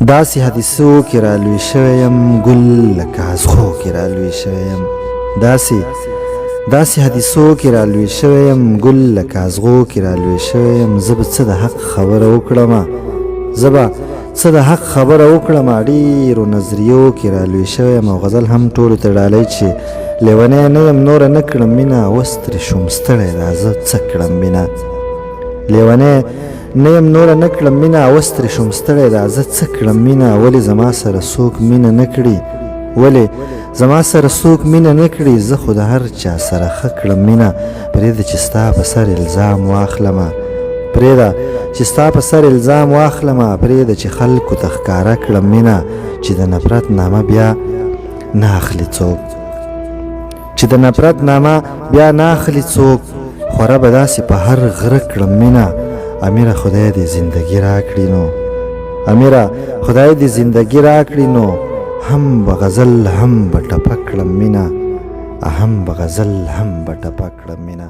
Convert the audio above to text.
داسې حدیثو کې رالوی شوی یم ګل لکه ازغو کې رالوی شوی یم داسې حدیثو کې رالوی شوی یم ګل لکه ازغو کې رالوی شوی یم زه به څه د حق خبره وکړم ډېرو نظریو کې رالوی شوی یم او غزل هم ټولو ته ډالۍ چې لیونی نه یم نوره نه کړم مینه اوس ترې شوم ستړی راځه څه کړم مینه لیونی نه یم نوره نه کړم مینه اوس ترې شوم ستړی راځه څه کړم مینه ولې زما سره څوک مینه نه کړي زه خو د هر چا سره ښه کړم مینه پرېږده چې ستا په سر الزام واخلمه پرېږده چې خلکو ته ښکاره کړم مینه چې د نفرت نامه بیا نه اخلي څوک خوره به داسې په هر غره کړم مینه امیره خدای دې زندگی راکړي نو هم به غزل هم به ټپه کړم مینه